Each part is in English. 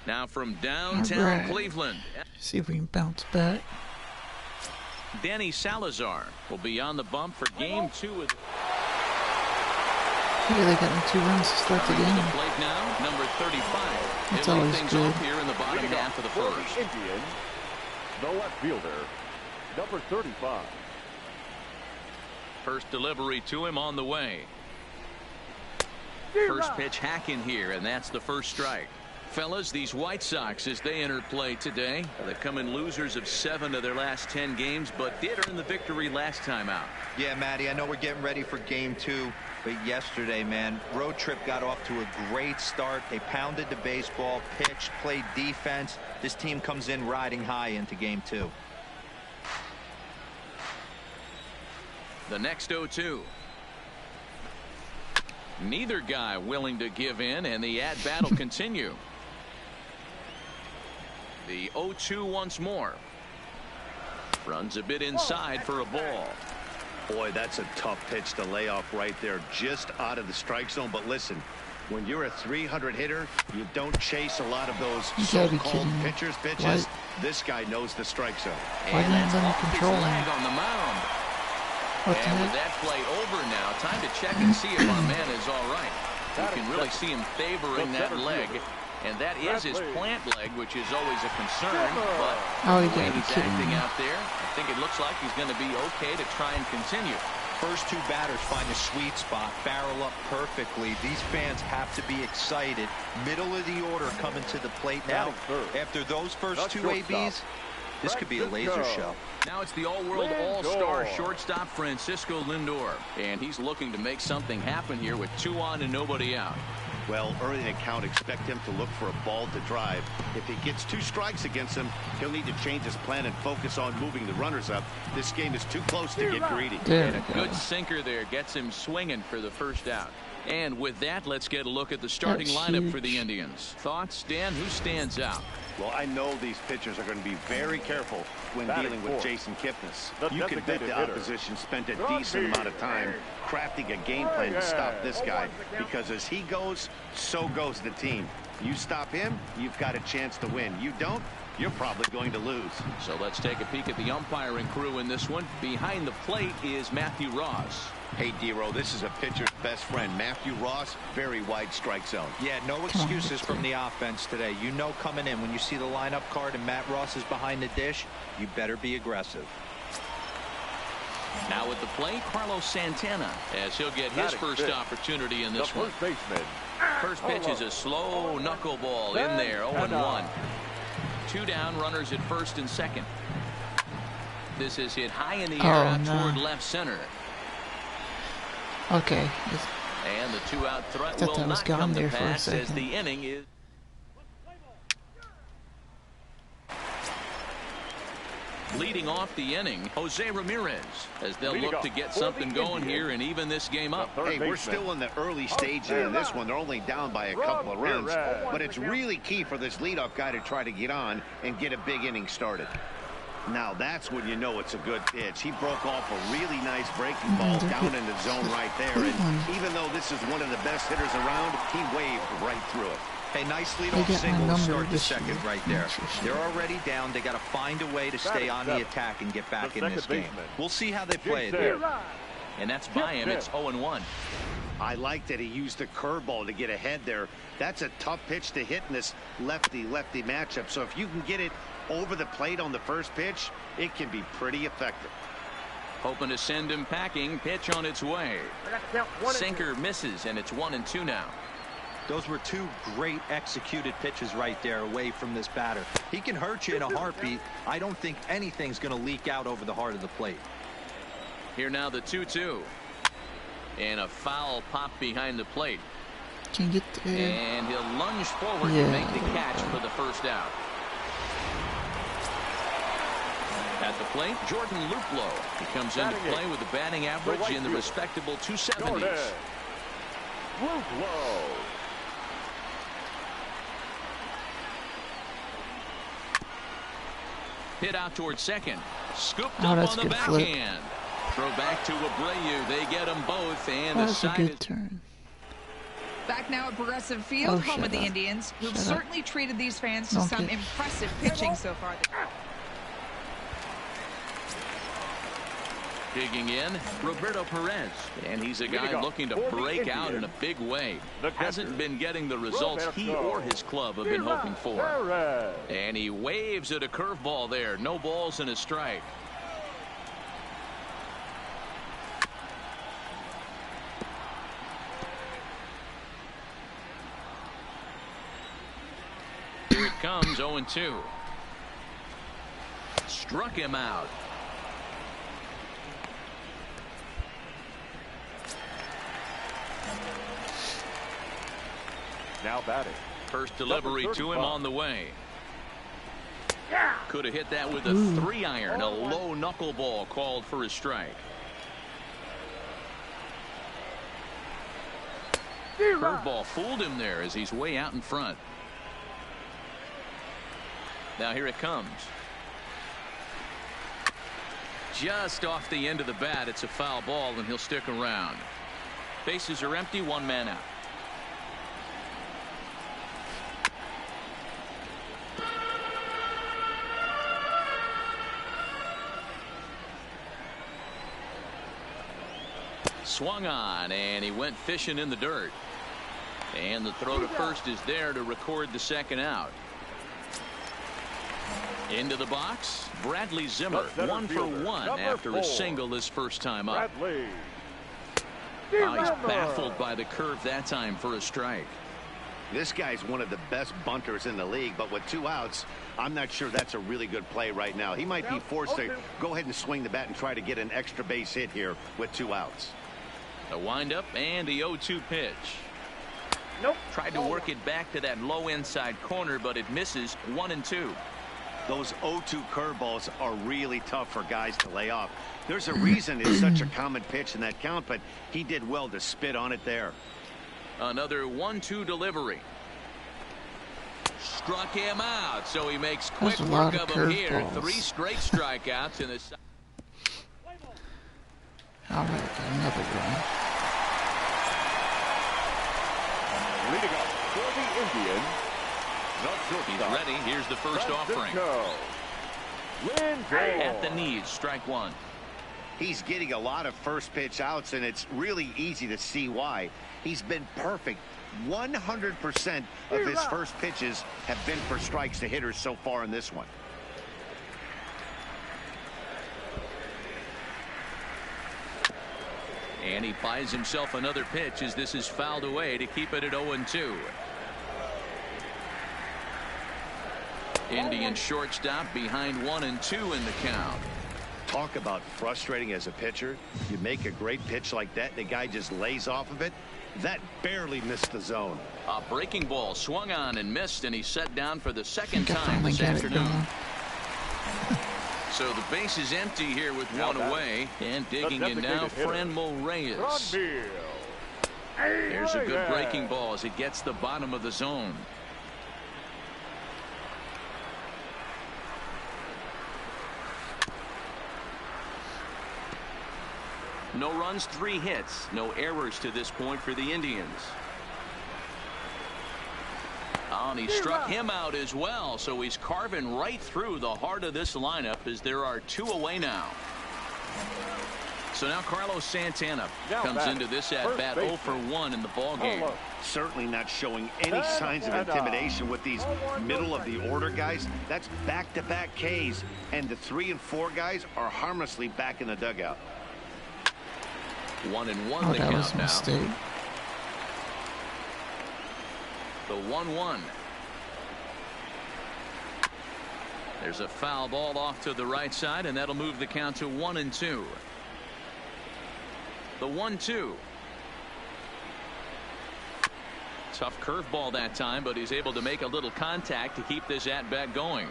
Now from downtown Cleveland. See if we can bounce back. Danny Salazar will be on the bump for game 2 of the... Yeah, they got me 2 runs to start the game. The plate now, number 35. That's He'll lead always things good. off here in the bottom half of the first. Indians, the left fielder, number 35. First delivery to him on the way. First pitch hacking here, and that's the first strike. Fellas, these White Sox, as they enter play today, they come in losers of 7 of their last 10 games, but did earn the victory last time out. Yeah, Matty, I know we're getting ready for game 2, but yesterday, man, road trip got off to a great start. They pounded the baseball, pitched, played defense. This team comes in riding high into game 2. The next 0-2. Neither guy willing to give in, and the at-bat will continue. The 0-2 once more. Runs a bit inside for a ball. Boy, that's a tough pitch to lay off right there, just out of the strike zone. But listen, when you're a 300 hitter, you don't chase a lot of those so-called pitches. What? This guy knows the strike zone. Why didn't let him control him? On the mound. What the And with heck? that play over now, time to check and see if our man is all right. You can really see him favoring that leg, and that is his plant leg, which is always a concern. But the way he's acting out there, I think it looks like he's going to be okay to try and continue. First 2 batters find a sweet spot, barrel up perfectly. These fans have to be excited. Middle of the order coming to the plate now. After those first 2 ABs, this could be a laser show. Now it's the all-world all-star shortstop Francisco Lindor, and he's looking to make something happen here with 2 on and nobody out. Well, early in the count, expect him to look for a ball to drive. If he gets 2 strikes against him, he'll need to change his plan and focus on moving the runners up. This game is too close to get greedy. And a good sinker there gets him swinging for the first out. And with that, let's get a look at the starting lineup for the Indians. Thoughts, Dan? Who stands out? Well, I know these pitchers are going to be very careful when dealing with Jason Kipnis. You can bet the opposition spent a decent amount of time crafting a game plan to stop this guy, because as he goes, so goes the team. You stop him, you've got a chance to win. You don't, you're probably going to lose. So let's take a peek at the umpiring crew in this one. Behind the plate is Matthew Ross. Hey, D-Row, this is a pitcher's best friend, Matthew Ross. Very wide strike zone. Yeah, no excuses from the offense today. You know coming in when you see the lineup card and Matt Ross is behind the dish, you better be aggressive. Now at the plate, Carlos Santana, as he'll get his first opportunity in this one. First pitch is a slow knuckleball in there, 0-1. 2 down, runners at first and second. This is hit high in the air out toward left center. Okay. And the 2-out threat Thought will that was not gone come to there for a pass as second. the inning is. Leading off the inning, Jose Ramirez, as they'll look to get something going here and even this game up. Hey, we're still in the early stages in this one. They're only down by a couple of runs, but it's really key for this leadoff guy to try to get on and get a big inning started. Now that's when you know it's a good pitch. He broke off a really nice breaking ball down in the zone right there, and even though this is one of the best hitters around, he waved right through it. Hey, nice leadoff single to start the second right there. They're already down. They got to find a way to stay on the attack and get back in this game. We'll see how they play it here. And that's by him. It's 0-1. I like that he used the curveball to get ahead there. That's a tough pitch to hit in this lefty-lefty matchup. So if you can get it over the plate on the first pitch, it can be pretty effective. Hoping to send him packing. Pitch on its way. Sinker misses, and it's 1-2 now. Those were 2 great executed pitches right there away from this batter. He can hurt you in a heartbeat. I don't think anything's going to leak out over the heart of the plate. Here now the 2-2. And a foul pop behind the plate. Can get there. And he'll lunge forward to make the catch for the first out. At the plate, Jordan Luplow. He comes into play with a batting average in the respectable 270s. Luplow. Hit out towards second. Scooped up on the backhand. Throw back to Abreu. They get them both. And That's a good turn. Back now at Progressive Field, home of the Indians, who've certainly treated these fans to some impressive pitching so far. Digging in, Roberto Perez, and he's a guy looking to break out in a big way. Hasn't been getting the results he or his club have been hoping for. And he waves at a curveball there. No balls and a strike. Here it comes, 0-2. Struck him out. Now batting. First delivery to him on the way. Could have hit that with a 3-iron. A low knuckleball called for a strike. Curveball fooled him there as he's way out in front. Now here it comes. Just off the end of the bat. It's a foul ball and he'll stick around. Bases are empty, 1 man out. Swung on and he went fishing in the dirt. And the throw to first is there to record the second out. Into the box, Bradley Zimmer, 1 for 1 after a single his first time up. Oh, he's baffled by the curve that time for a strike. This guy's one of the best bunters in the league, but with 2 outs, I'm not sure that's a really good play right now. He might be forced to go ahead and swing the bat and try to get an extra base hit here with 2 outs. A windup and the 0-2 pitch. Tried to work it back to that low inside corner, but it misses. 1-2. Those 0-2 curveballs are really tough for guys to lay off. There's a reason it's such a common pitch in that count, but he did well to spit on it there. Another 1-2 delivery. Struck him out, so he makes quick work of him here. 3 straight strikeouts in the. All right, another one. Leading up for the Indians. He's ready. Here's the first offering. At the knees, strike 1. He's getting a lot of first pitch outs, and it's really easy to see why. He's been perfect. 100% of his first pitches have been for strikes to hitters so far in this one. And he buys himself another pitch as this is fouled away to keep it at 0-2. Indian shortstop behind 1-2 in the count. Talk about frustrating as a pitcher. You make a great pitch like that, the guy just lays off of it. That barely missed the zone. A breaking ball swung on and missed, and he's set down for the second time this afternoon. So the base is empty here with 1 away, and digging in now, Franmil Reyes. Here's a good breaking ball as it gets the bottom of the zone. No runs, 3 hits, no errors to this point for the Indians. Oh, and he struck him out as well, so he's carving right through the heart of this lineup as there are 2 away now. So now Carlos Santana comes into this at-bat 0 for 1 in the ballgame. Certainly not showing any signs of intimidation with these middle-of-the-order guys. That's back-to-back Ks, and the 3 and 4 guys are harmlessly back in the dugout. 1-1 Oh, the that was count a now. mistake. The 1-1. There's a foul ball off to the right side, and that'll move the count to 1-2. The 1-2. Tough curveball that time, but he's able to make a little contact to keep this at-bat going.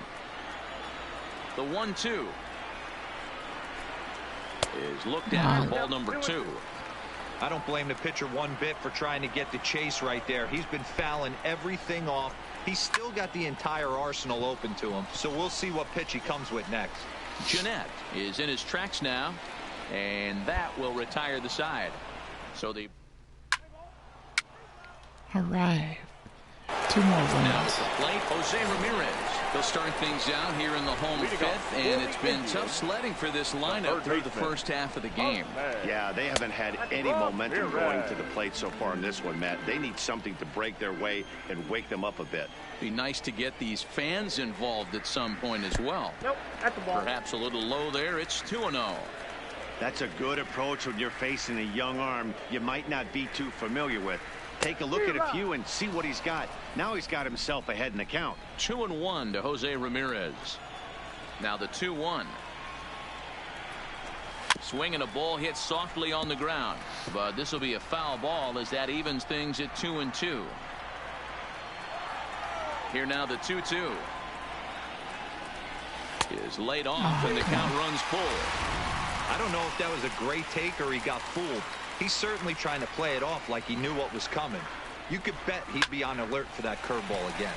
The 1-2 is looked at for ball number 2. I don't blame the pitcher one bit for trying to get the chase right there. He's been fouling everything off. He's still got the entire arsenal open to him, so we'll see what pitch he comes with next. Jeanette is in his tracks now, and that will retire the side. So the All right. 2 more Now at runs. the plate, Jose Ramirez. He'll start things out here in the home fifth, and it's been tough sledding for this lineup through the first half of the game. Yeah, they haven't had any momentum going to the plate so far in this one, Matt. They need something to break their way and wake them up a bit. Be nice to get these fans involved at some point as well. Nope, at the ball. Perhaps a little low there. It's 2-0. That's a good approach when you're facing a young arm you might not be too familiar with. Take a look at a few and see what he's got. Now he's got himself ahead in the count. 2-1 to Jose Ramirez. Now the 2-1. Swinging a ball hit softly on the ground, but this will be a foul ball as that evens things at 2-2. Here now the 2-2 is laid off and the count runs full. I don't know if that was a great take or he got fooled. He's certainly trying to play it off like he knew what was coming. You could bet he'd be on alert for that curveball again.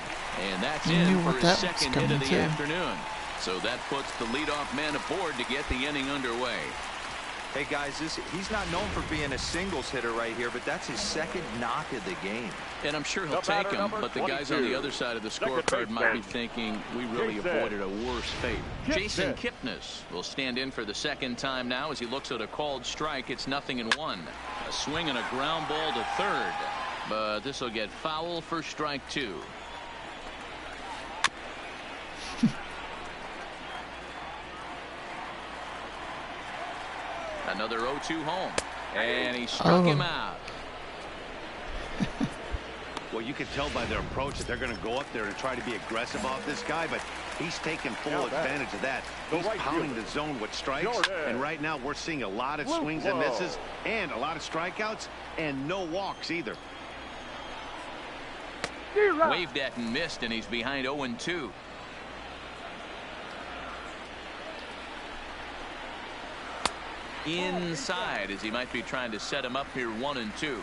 And that's in for his second hit of the afternoon. So that puts the leadoff man aboard to get the inning underway. Hey guys, he's not known for being a singles hitter right here, but that's his second knock of the game. And I'm sure he'll take him, but the guys on the other side of the scorecard might be thinking we really avoided a worse fate. Jason Kipnis will stand in for the second time now as he looks at a called strike. It's 0-1. A swing and a ground ball to third, but this will get foul for strike 2. Another 0-2 home, and he struck him out. Well, you can tell by their approach that they're going to go up there and try to be aggressive off this guy, but he's taking full advantage of that. He's pounding the zone with strikes, and right now we're seeing a lot of swings and misses and a lot of strikeouts and no walks either. Waved at and missed, and he's behind 0-2. Inside as he might be trying to set him up here 1-2.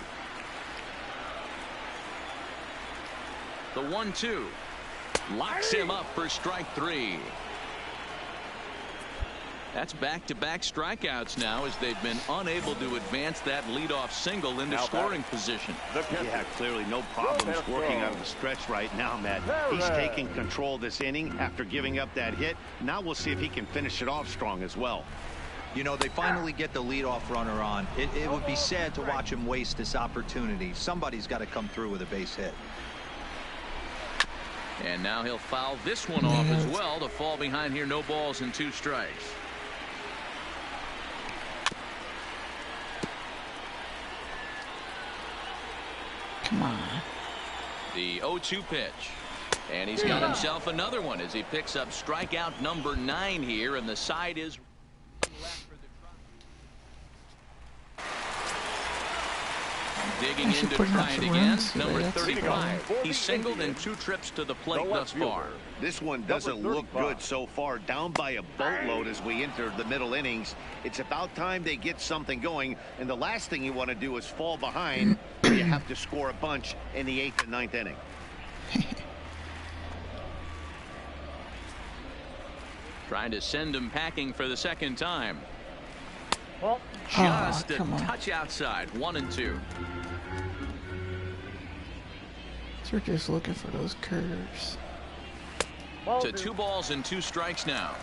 The 1-2 locks him up for strike 3. That's back-to-back strikeouts now as they've been unable to advance that leadoff single into scoring position. Yeah, clearly no problems working out of the stretch right now, Matt. He's taking control of this inning after giving up that hit. Now we'll see if he can finish it off strong as well. You know, they finally get the leadoff runner on. It would be sad to watch him waste this opportunity. Somebody's got to come through with a base hit. And now he'll foul this one off as well to fall behind here. No balls and 2 strikes. Come on. The 0-2 pitch. And he's got himself another one as he picks up strikeout number 9 here, and the side is digging in to try it again. Number 35. He's singled in 2 trips to the plate thus far. This one doesn't look good so far. Down by a boatload as we enter the middle innings. It's about time they get something going, and the last thing you want to do is fall behind where you have to score a bunch in the 8th and 9th inning. Trying to send him packing for the second time. Well, just a touch outside. 1-2. So we're just looking for those curves. To 2 balls and 2 strikes now.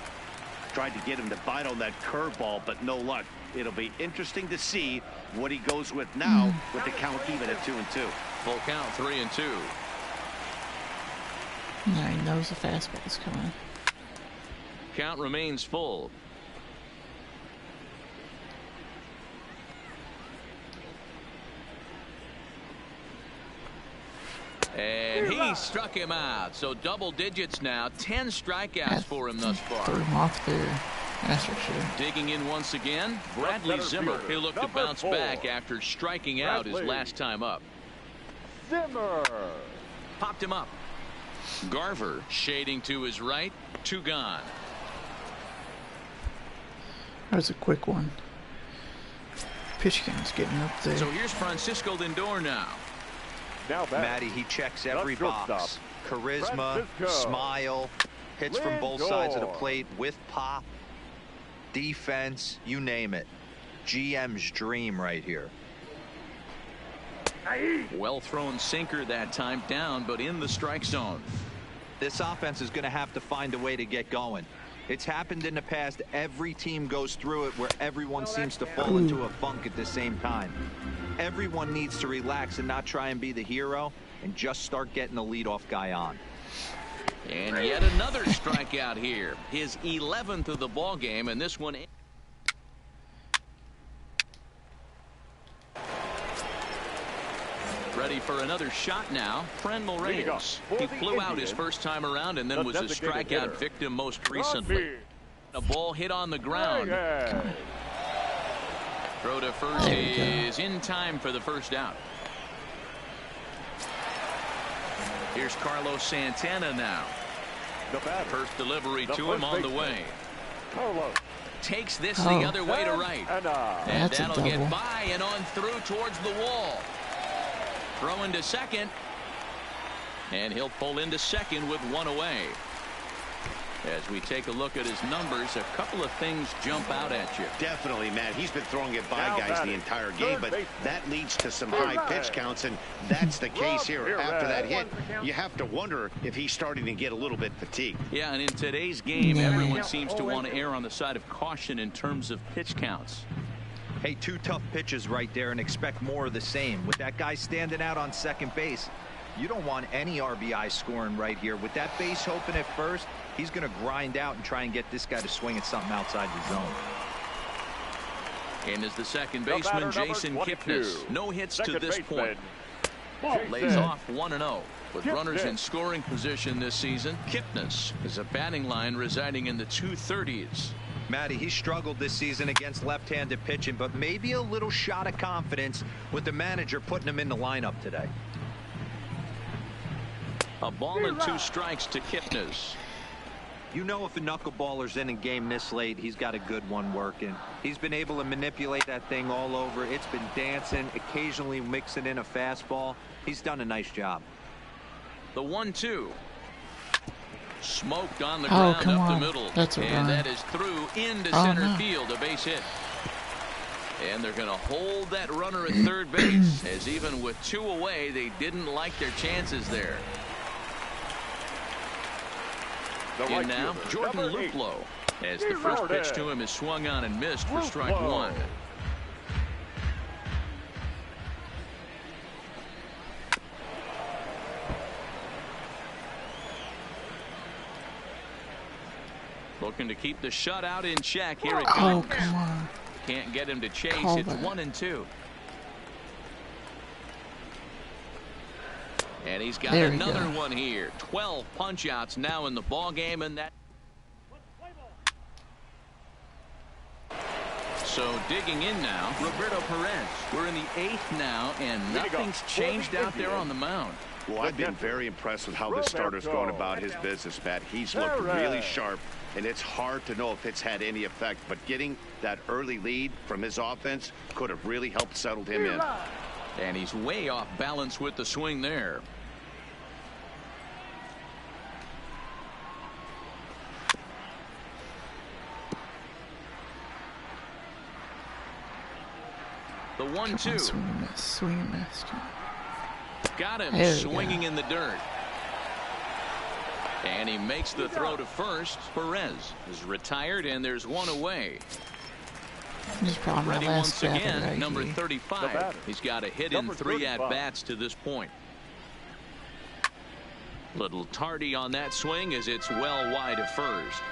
Tried to get him to bite on that curveball, but no luck. It'll be interesting to see what he goes with now with the count even at 2-2. Full count 3-2. Yeah, he knows the fastball's coming. Count remains full. And he struck him out. So double digits now. 10 strikeouts for him thus far. Threw him off there. That's for sure. Digging in once again, Bradley Zimmer. He'll look to bounce back after striking out his last time up. Zimmer popped him up. Garver shading to his right. 2 gone. That was a quick one. Pitch count's getting up there. So here's Francisco Lindor now. Matty, he checks every box. Charisma, smile, hits from both sides of the plate with pop, defense, you name it. GM's dream right here. Well thrown sinker that time, down but in the strike zone. This offense is going to have to find a way to get going. It's happened in the past. Every team goes through it where everyone seems to fall into a funk at the same time. Everyone needs to relax and not try and be the hero and just start getting the leadoff guy on. And yet another strikeout here. His 11th of the ball game, and this one. Ready for another shot now. Reyes. He flew out his first time around and then was a strikeout victim most recently. A ball hit on the ground. Throw to first is in time for the first out. Here's Carlos Santana now. First delivery to him on the way. Takes this the other way to right. And that'll get by and on through towards the wall. Throw into second. And he'll pull into second with one away. As we take a look at his numbers, a couple of things jump out at you. Definitely, Matt. He's been throwing it by guys the entire game, but that leads to some high pitch counts, and that's the case here. After that hit, you have to wonder if he's starting to get a little bit fatigued. Yeah, and in today's game, everyone seems to want to err on the side of caution in terms of pitch counts. Hey, 2 tough pitches right there and expect more of the same. With that guy standing out on second base, you don't want any RBI scoring right here. With that base open at first, he's going to grind out and try and get this guy to swing at something outside the zone. And is the second baseman, Jason Kipnis. No hits to this point. Lays off 1-0. With runners in scoring position this season, Kipnis is a batting line residing in the 230s. Matty, he struggled this season against left-handed pitching, but maybe a little shot of confidence with the manager putting him in the lineup today. A ball and 2 strikes to Kipnis. You know, if a knuckleballer's in a game this late, he's got a good one working. He's been able to manipulate that thing all over. It's been dancing, occasionally mixing in a fastball. He's done a nice job. The 1-2. Smoked on the ground up the middle. And that is through into center field, a base hit. And they're going to hold that runner at third base, as even with 2 away, they didn't like their chances there. In now, Jordan Luplow, as the first pitch to him is swung on and missed for strike 1. Looking to keep the shutout in check. Here it comes. Come on. Can't get him to chase. It's 1-2. And he's got another one here. 12 punch outs now in the ball game, and that. So digging in now, Roberto Perez. We're in the 8th now, and nothing's changed out there on the mound. Well, I've been very impressed with how this starter's going about his business, Matt. He's looked really sharp, and it's hard to know if it's had any effect, but getting that early lead from his offense could have really helped settle him in. And he's way off balance with the swing there. The 1-2. Swing and miss. Got him swinging in the dirt. And he makes the throw to first. Perez is retired, and there's one away. Ready once again, number 35. He's got a hit in 3 at-bats to this point. Little tardy on that swing as it's well wide of first.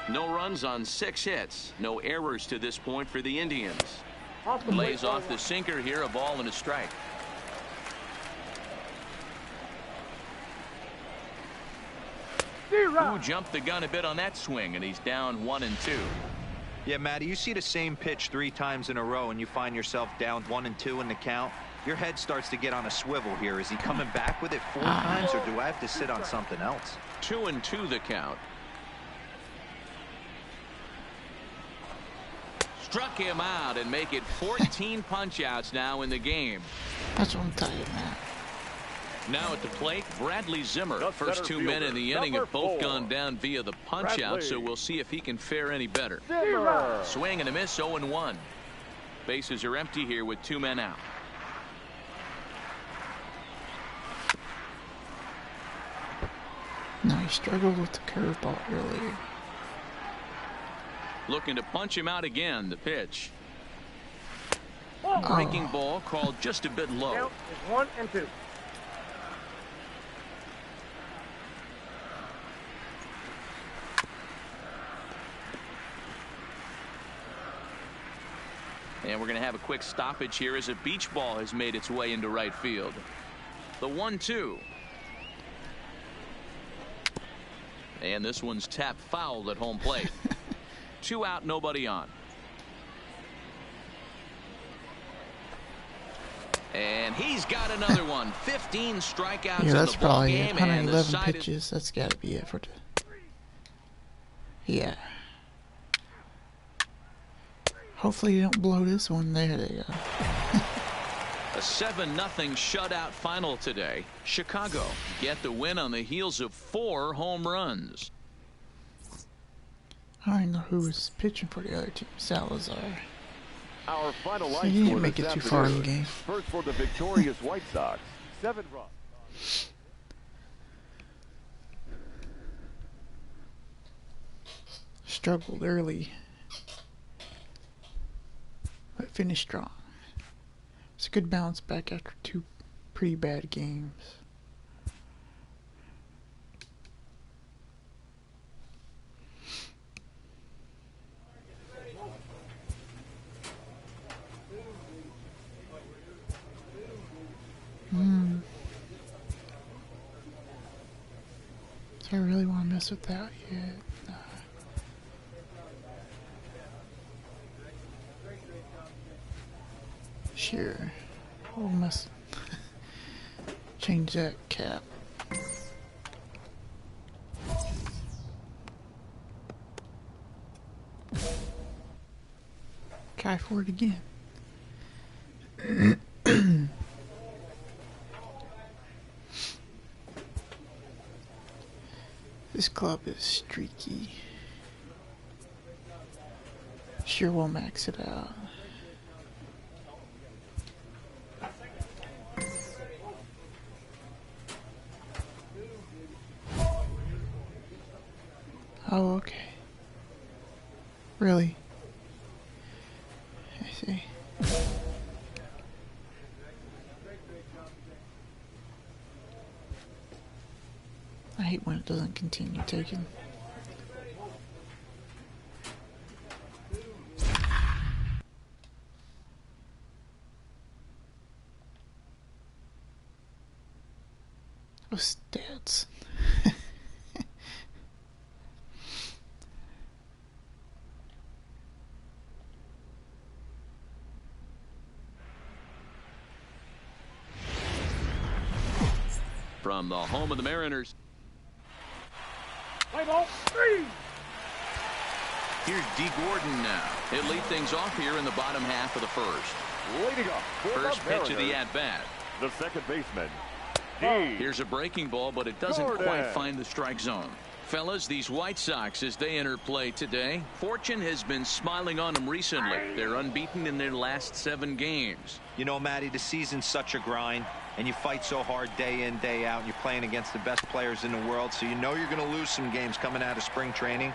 No runs on 6 hits. No errors to this point for the Indians. Lays off the sinker here, a ball and a strike. Who jumped the gun a bit on that swing, and he's down 1-2. Yeah, Matty, you see the same pitch 3 times in a row and you find yourself down 1-2 in the count. Your head starts to get on a swivel here. Is he coming back with it 4 times, or do I have to sit on something else? 2-2 the count. Struck him out and make it 14 punch-outs now in the game. That's what I'm telling you, man. Now at the plate, Bradley Zimmer. First 2 men in the inning have both gone down via the punch-out, so we'll see if he can fare any better. Swing and a miss, 0-1. Bases are empty here with 2 men out. No, he struggled with the curveball earlier. Looking to punch him out again. The pitch. Oh. Breaking ball called just a bit low. Count is 1 and 2. And we're going to have a quick stoppage here as a beach ball has made its way into right field. The 1-2. And this one's tapped foul at home plate. 2 out, nobody on. And he's got another one. 15 strikeouts Yeah, that's in the ball probably game, 111 and pitches. That's got to be it for the. Yeah. Hopefully you don't blow this one. There they go. A 7-0 shutout final today. Chicago get the win on the heels of 4 home runs. I don't know who was pitching for the other team. Salazar. Our final So line he didn't score make this it too far in the afternoon. game. First for the victorious White Sox, 7 runs. Struggled early, but finished strong. It's a good bounce back after 2 pretty bad games. Do I really want to mess with that yet? Nah. Sure. We'll mess. Change that cap. Guy for it again. This club is streaky. Sure, we'll max it out. Oh, okay. Really? I see. I hate when it doesn't continue taking. Oh, stats. From the home of the Mariners. Play ball 3. Here's D. Gordon now. He'll lead things off here in the bottom half of the first. Leading up for First the pitch of the Mariners, at-bat. the second baseman, D. Here's a breaking ball, but it doesn't Gordon. quite find the strike zone. Fellas, these White Sox, as they enter play today, fortune has been smiling on them recently. They're unbeaten in their last 7 games. You know, Matty, the season's such a grind, and you fight so hard day in, day out, and you're playing against the best players in the world, so you know you're going to lose some games coming out of spring training.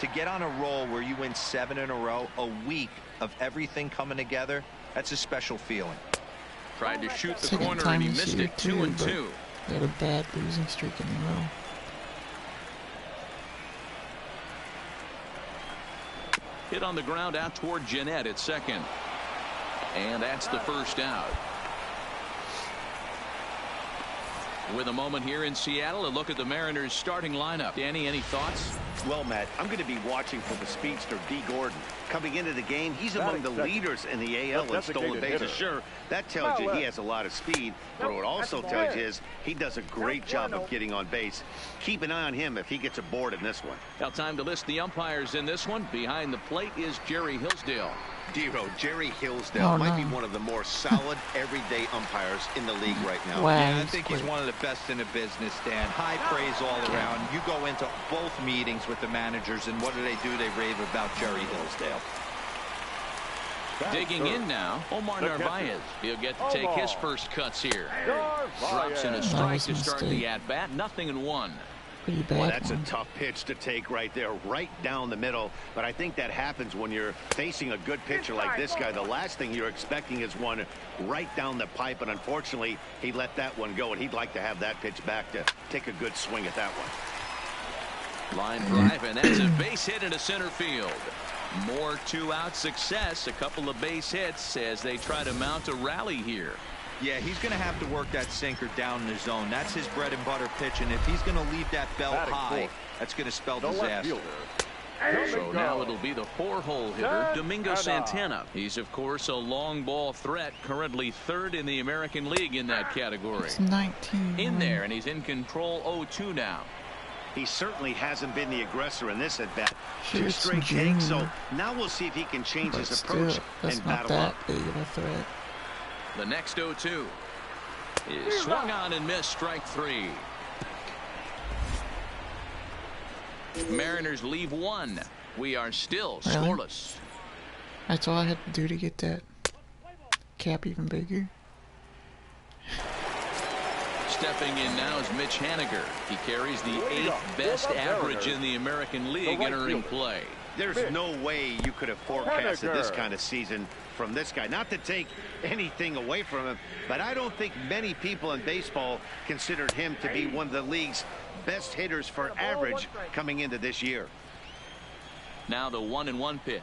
To get on a roll where you win 7 in a row, a week of everything coming together, that's a special feeling. Tried to shoot the Second corner, time and he this missed year, it. too, 2-2. They had a bad losing streak in a row. Hit on the ground out toward Jeanette at second. And that's the first out. With a moment here in Seattle, a look at the Mariners starting lineup. Danny, any thoughts? Well, Matt, I'm going to be watching for the speedster D. Gordon. Coming into the game, he's among the leaders in the AL in stolen bases. Sure, that tells you he has a lot of speed, but what it also tells you is he does a great job of getting on base. Keep an eye on him if he gets a board in this one. Now time to list the umpires in this one. Behind the plate is Jerry Hillsdale. Dero, Jerry Hillsdale might be one of the more solid everyday umpires in the league right now. Wow, Yeah, I think he's one of the best in the business, Dan. High praise all around. You go into both meetings with the managers, and what do? They rave about Jerry Hillsdale. Digging in now, Omar Narvaez. He'll get to take his first cuts here. Drops in a strike to start the at-bat. 0-1. Pretty bad. Well, that's a tough pitch to take right there, right down the middle. But I think that happens when you're facing a good pitcher like this guy. The last thing you're expecting is one right down the pipe, and unfortunately, he let that one go, and he'd like to have that pitch back to take a good swing at that one. Line drive, and that's a base hit into center field. More two-out success, a couple of base hits as they try to mount a rally here. Yeah, he's going to have to work that sinker down in the zone. That's his bread and butter pitch, and if he's going to leave that belt high, that's going to spell disaster. So now it'll be the four-hole hitter, Domingo Santana. He's, of course, a long ball threat, currently third in the American League in that category. It's 19. In there, and he's in control 0-2 now. He certainly hasn't been the aggressor in this at-bat. Sure, 2 it's straight June, takes, so now we'll see if he can change but his still, approach that's and not battle that up. big of a threat. The next 0-2 is swung on and missed, strike 3. Mariners leave 1. We are still scoreless. That's all I had to do to get that cap even bigger. Stepping in now is Mitch Haniger. He carries the 8th best average in the American League entering play. There's no way you could have forecasted this kind of season from this guy. Not to take anything away from him, but I don't think many people in baseball considered him to be one of the league's best hitters for average coming into this year. Now the 1-1 pitch.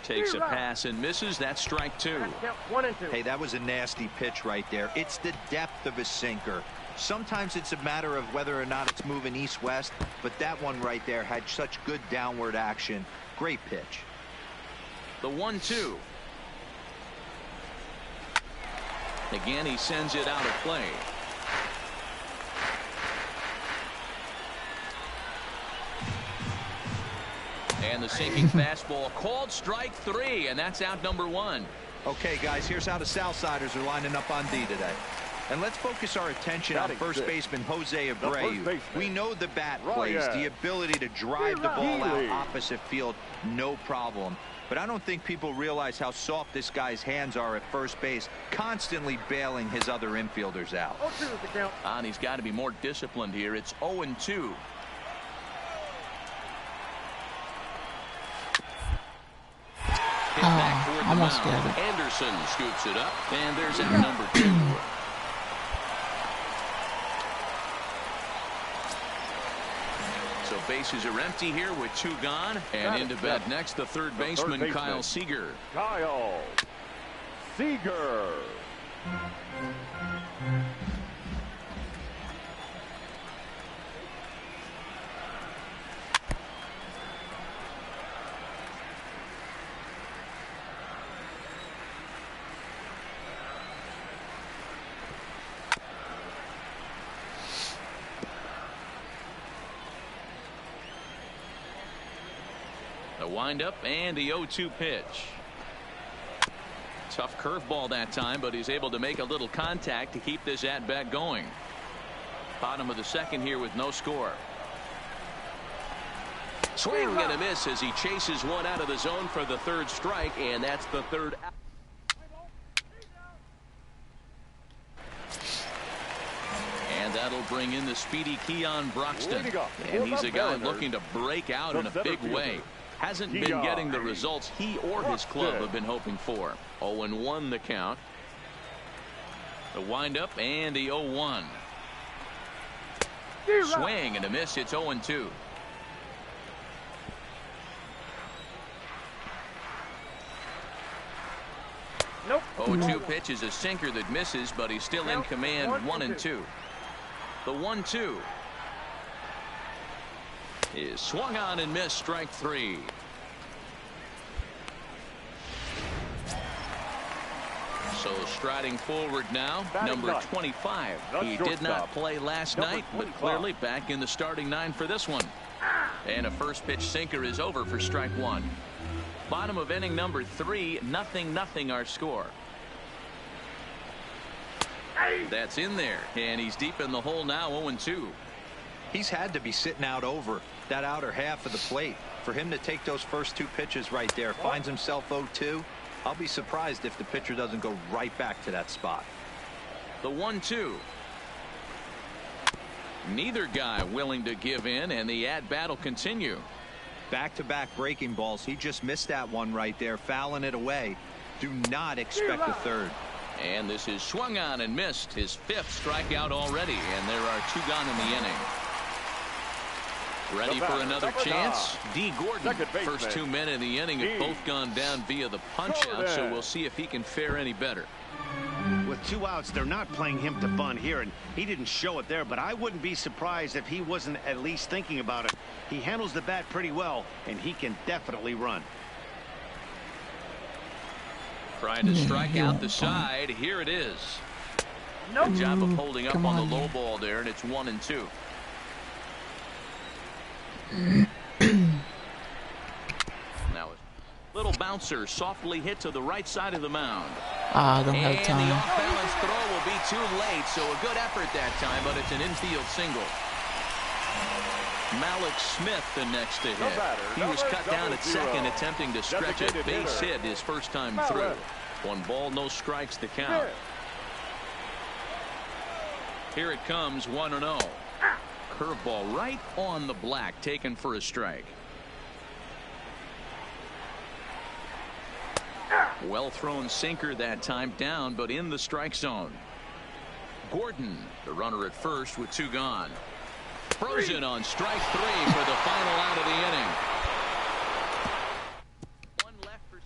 Takes a pass and misses. That's strike 2. 1 and 2. Hey, that was a nasty pitch right there. It's the depth of a sinker. Sometimes it's a matter of whether or not it's moving east-west, but that one right there had such good downward action. Great pitch. The 1-2. Again, he sends it out of play. And the sinking fastball called strike 3, and that's out number 1. Okay, guys, here's how the Southsiders are lining up on D today. And let's focus our attention on first baseman Jose Abreu. We know the bat plays, the ability to drive the ball out opposite field, no problem. But I don't think people realize how soft this guy's hands are at first base, constantly bailing his other infielders out. And he's got to be more disciplined here. It's 0-2. Almost got it. Anderson scoops it up, and there's out number 2. So bases are empty here with 2 gone, and into bat next the third baseman Kyle Seager. Kyle Seager. The windup and the 0-2 pitch. Tough curveball that time, but he's able to make a little contact to keep this at-bat going. Bottom of the second here with no score. Swing and a miss as he chases one out of the zone for the 3rd strike, and that's the 3rd out. And that'll bring in the speedy Keon Broxton. And he's a guy looking to break out in a big way. Hasn't been getting the results he or his club have been hoping for. 0-1 the count. The windup and the 0-1. Swing and a miss. It's 0-2. Nope. 0-2 pitch is a sinker that misses, but he's still in command. 1-2. The 1-2 is swung on and missed, strike 3. So striding forward now, number 25. He did not play last night, but clearly back in the starting 9 for this one. And a first pitch sinker is over for strike 1. Bottom of inning number 3, 0-0 our score. That's in there, and he's deep in the hole now, 0-2. He's had to be sitting out over that outer half of the plate. For him to take those first 2 pitches right there, finds himself 0-2. I'll be surprised if the pitcher doesn't go right back to that spot. The 1-2 Neither guy willing to give in, and the at-bat will continue. Back-to-back breaking balls. He just missed that one right there, fouling it away. Do not expect a third. And this is swung on and missed. His 5th strikeout already, and there are 2 gone in the inning. Ready for another chance? D. Gordon. First 2 men in the inning have both gone down via the punch-out, so we'll see if he can fare any better. With 2 outs, they're not playing him to bunt here, and he didn't show it there, but I wouldn't be surprised if he wasn't at least thinking about it. He handles the bat pretty well, and he can definitely run. Trying to strike out the side. Here it is. Good job of holding up on the low ball there, and it's 1-2. Now a little bouncer softly hit to the right side of the mound. I don't have time. And the off-balance throw will be too late, so a good effort that time, but it's an infield single. Malik Smith the next to hit. He was cut down at second, attempting to stretch a base hit his first time through. 1 ball, no strikes to count. Here it comes, 1-0. Curveball right on the black, taken for a strike. Well thrown sinker that time, down but in the strike zone. Gordon, the runner at first with 2 gone. Frozen on strike 3 for the final out of the inning. 1 left for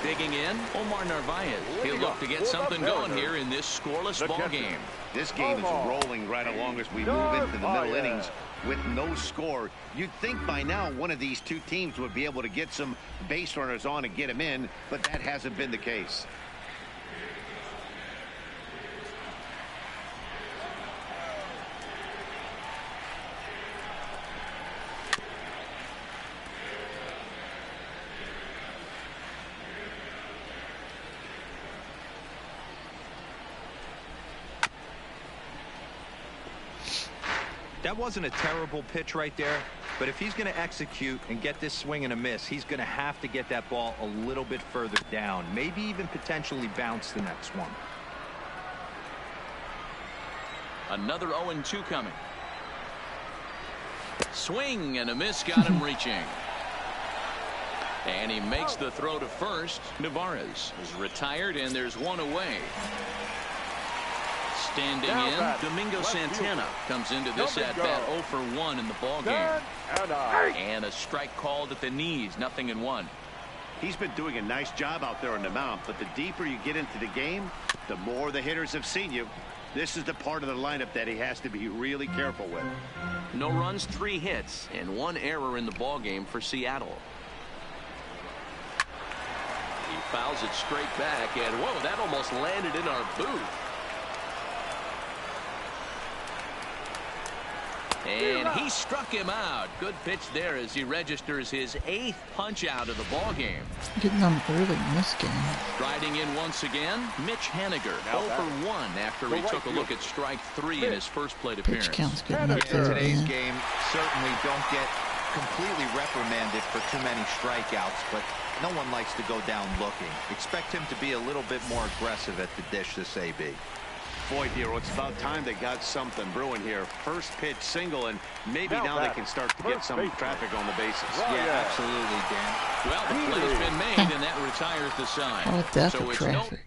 digging in, Omar Narvaez. He'll look to get something going here in this scoreless ball game. This game is rolling right along as we move into the middle innings with no score. You'd think by now one of these 2 teams would be able to get some base runners on and get them in, but that hasn't been the case. That wasn't a terrible pitch right there, but if he's going to execute and get this swing and a miss, he's going to have to get that ball a little bit further down, maybe even potentially bounce the next one. Another 0-2 coming. Swing and a miss, got him reaching. And he makes the throw to first. Navarez is retired, and there's 1 away. Standing in, Domingo Santana comes into this at-bat 0 for 1 in the ballgame. And a strike called at the knees, 0-1. He's been doing a nice job out there on the mound, but the deeper you get into the game, the more the hitters have seen you. This is the part of the lineup that he has to be really careful with. No runs, 3 hits, and 1 error in the ballgame for Seattle. He fouls it straight back, and whoa, that almost landed in our booth. And he struck him out. Good pitch there as he registers his 8th punch out of the ball game. Getting them early in this game. Riding in once again, Mitch Haniger, 0 for 1 after he took a look at strike 3 in his first plate appearance. Pitch count's getting up there. Today's game certainly don't get completely reprimanded for too many strikeouts, but no one likes to go down looking. Expect him to be a little bit more aggressive at the dish this AB. Boy, Dero, it's about time they got something brewing here. First pitch single, and maybe now they can start to get some traffic on the bases. Yeah, absolutely, Dan. Well, the play's been made, and that retires the side. Oh, that's so for it's traffic.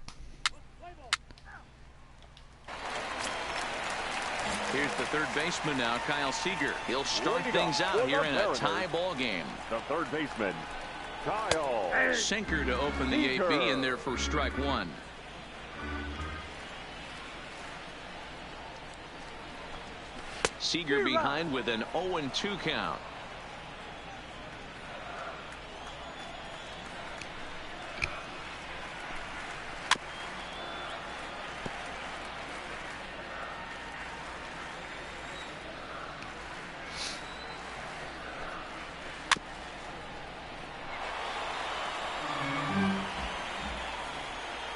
Here's the third baseman now, Kyle Seager. He'll start things out here in a tie ball game. The third baseman, Kyle. Sinker to open the AB in there for strike 1. Seager behind with an 0-2 count.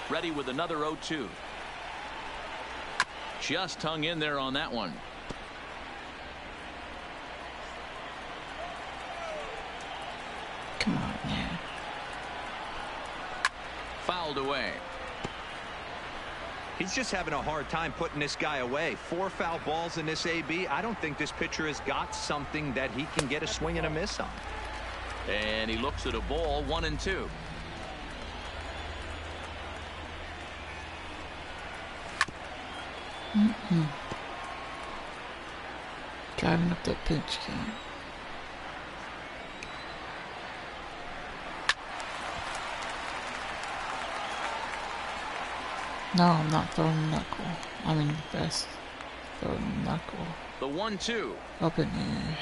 Ready with another 0-2. Just hung in there on that one. Come on, man. Fouled away. He's just having a hard time putting this guy away. 4 foul balls in this AB. I don't think this pitcher has got something that he can get a swing and a miss on. And he looks at a ball, 1-2. Driving up that pitch game. No, I'm not throwing knuckle. I mean, best throwing knuckle. The 1-2 Up in the air.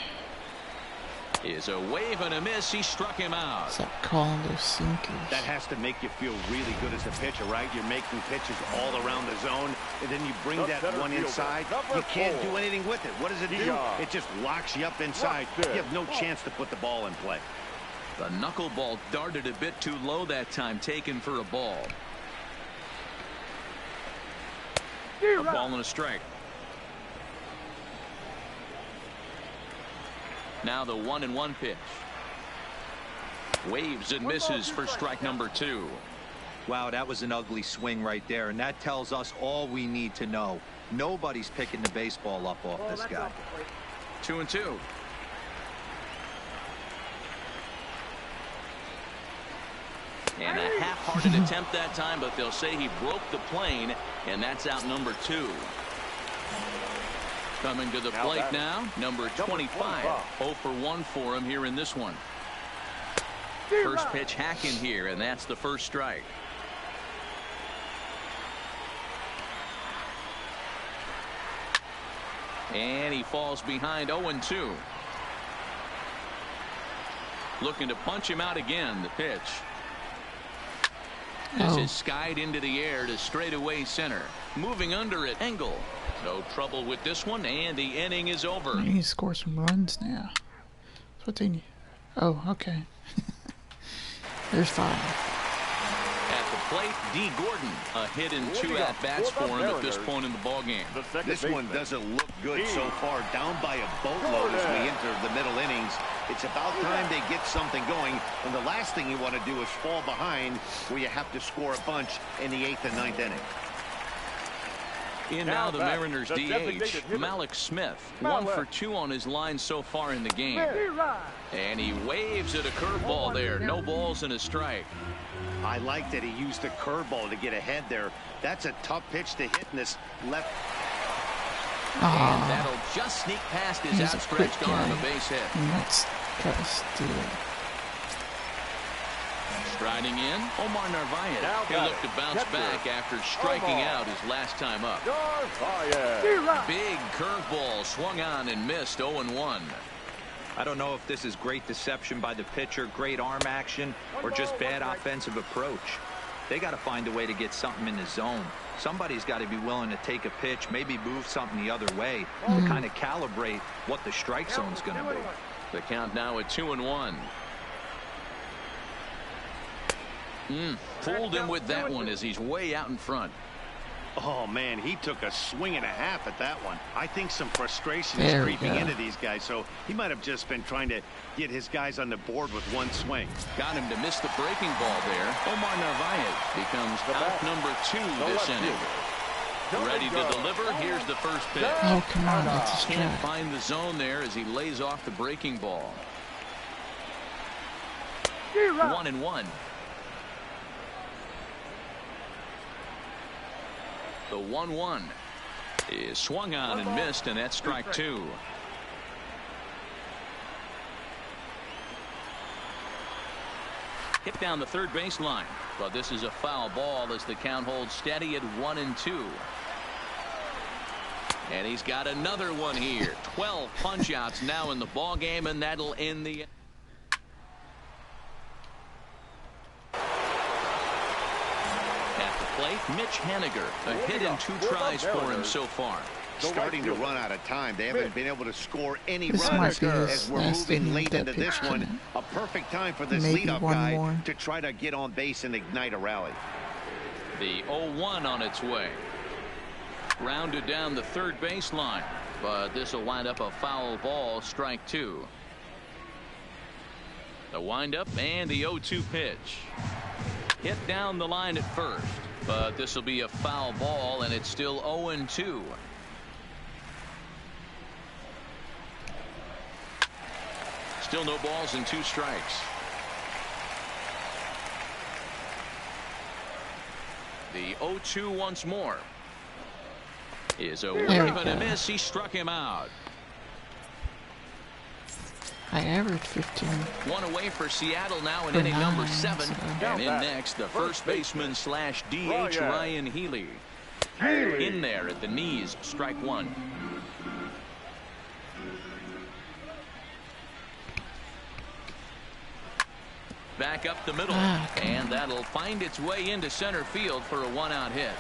is a wave and a miss. He struck him out. Stop calling those sinkers. That has to make you feel really good as a pitcher, right? You're making pitches all around the zone, and then you bring that one inside. You can't do anything with it. What does it do? It just locks you up inside. You have no chance to put the ball in play. The knuckleball darted a bit too low that time, taken for a ball. A ball and a strike. Now the 1-1 pitch. Waves and misses for strike number 2. Wow, that was an ugly swing right there, and that tells us all we need to know. Nobody's picking the baseball up off this guy. 2-2. And a half-hearted attempt that time, but they'll say he broke the plane, and that's out number 2. Coming to the plate now, number 25. 0 for 1 for him here in this one. First pitch hacking here, and that's the first strike. And he falls behind 0-2. Looking to punch him out again, the pitch. This is skied into the air to straightaway center. Moving under it, Engel. No trouble with this one, and the inning is over. They need to score some runs now. That's what they need. Oh, okay. There's 5. At the plate, D. Gordon. A hit and 2 at-bats for him at this point in the ballgame. This one doesn't look good so far. Down by a boatload as we enter the middle innings. It's about time they get something going, and the last thing you want to do is fall behind where you have to score a bunch in the 8th and 9th inning. In now the Mariners DH, Malik Smith. 1 for 2 on his line so far in the game. And he waves at a curveball there. No balls and a strike. I like that he used the curveball to get ahead there. That's a tough pitch to hit in this left. And that'll just sneak past his outstretched arm, a base hit. Let's try to steal it. Striding in, Omar Narvaez. He'll look to bounce back after striking out his last time up. Big curveball swung on and missed. 0-1. I don't know if this is great deception by the pitcher, great arm action, or just bad offensive approach. They got to find a way to get something in the zone. Somebody's got to be willing to take a pitch, maybe move something the other way to kind of calibrate what the strike zone's going to be. The count now at 2-1. Fooled him with that one as he's way out in front. Oh, man, he took a swing and a half at that one. I think some frustration is creeping into these guys, so he might have just been trying to get his guys on the board with one swing. Got him to miss the breaking ball there. Omar Narvaez becomes out number 2 this inning. Ready to deliver. Here's the first pitch. Oh, come on, that's a Can't strike. find the zone there as he lays off the breaking ball. 1-1. The 1-1 is swung on and missed, and that's strike 2. Hit down the third baseline, but this is a foul ball as the count holds steady at 1-2. And he's got another one here. 12 punch-outs now in the ball game, and that'll end the. Plate, Mitch Haniger, a hit and 2 tries for him so far. Starting to run out of time. They haven't been able to score any runs as we're moving late into this one. A perfect time for this leadoff guy to try to get on base and ignite a rally. The 0-1 on its way. Grounded down the third baseline, but this will wind up a foul ball, strike 2. The windup and the 0-2 pitch. Hit down the line at first, but this will be a foul ball, and it's still 0-2. Still no balls and 2 strikes. The 0-2 once more. Is a wave and a miss. He struck him out. I averaged 15. One away for Seattle now in inning number 7. So. And in next, the first baseman / DH Ryan Healy. In there at the knees, strike 1. Back up the middle, and that'll find its way into center field for a 1-out hit.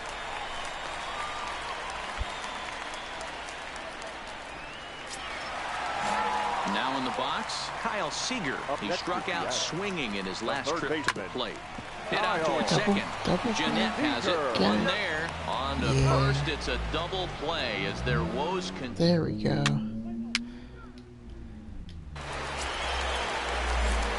Now in the box, Kyle Seager. He struck out swinging in his last trip to the plate. Hit out towards second. Jeanette has it. One there. On to first. It's a double play as their woes continue. There we go.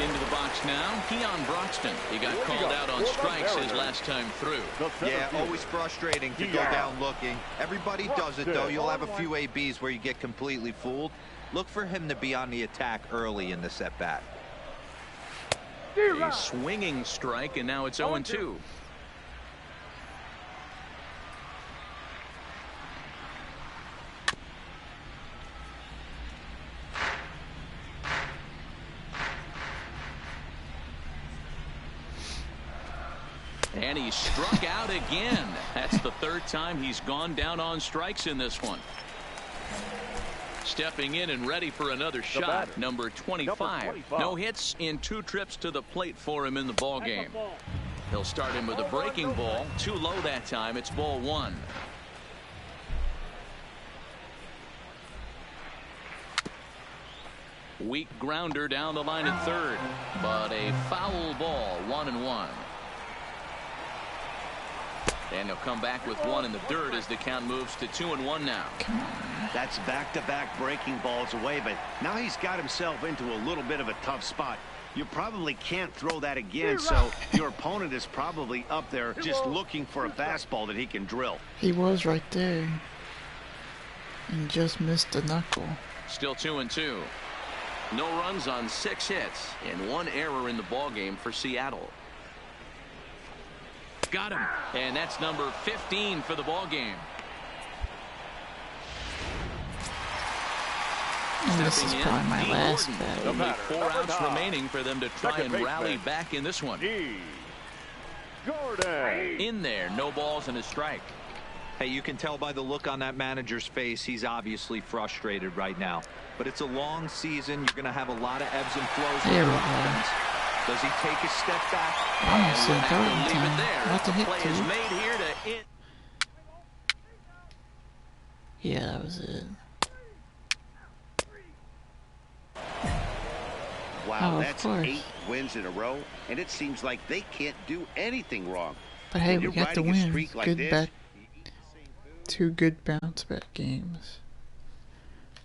Into the box now, Keon Broxton. He got called out on strikes his last time through. Yeah, always frustrating to go down looking. Everybody does it, though. You'll have a few ABs where you get completely fooled. Look for him to be on the attack early in the at-bat. A swinging strike, and now it's 0-2. And he struck out again. That's the 3rd time he's gone down on strikes in this one. Stepping in and ready for another shot, number 25. No hits in 2 trips to the plate for him in the ball game. He'll start him with a breaking ball. Too low that time. It's ball 1. Weak grounder down the line at 3rd, but a foul ball, 1-1. And he'll come back with 1 in the dirt as the count moves to 2-1 now. That's back-to-back breaking balls away, but now he's got himself into a little bit of a tough spot. You probably can't throw that again, so your opponent is probably up there just looking for a fastball that he can drill. He was right there and just missed the knuckle. Still 2-2. No runs on 6 hits and 1 error in the ball game for Seattle. Got him, and that's number 15 for the ball game. And this is probably my last bet. Only 4 outs remaining for them to try and rally back in this one. In there, no balls and a strike. Hey, you can tell by the look on that manager's face, he's obviously frustrated right now. But it's a long season. You're going to have a lot of ebbs and flows. There we go. Does he take a step back? Almost in Leave time. it there. Not to hit Play is 2. made here to hit. Yeah, that was it. Wow, Oh, that's course. 8 wins in a row, and it seems like they can't do anything wrong. But hey, When we you're got the riding a win. streak like Good this, bet. 2 good bounce bet games.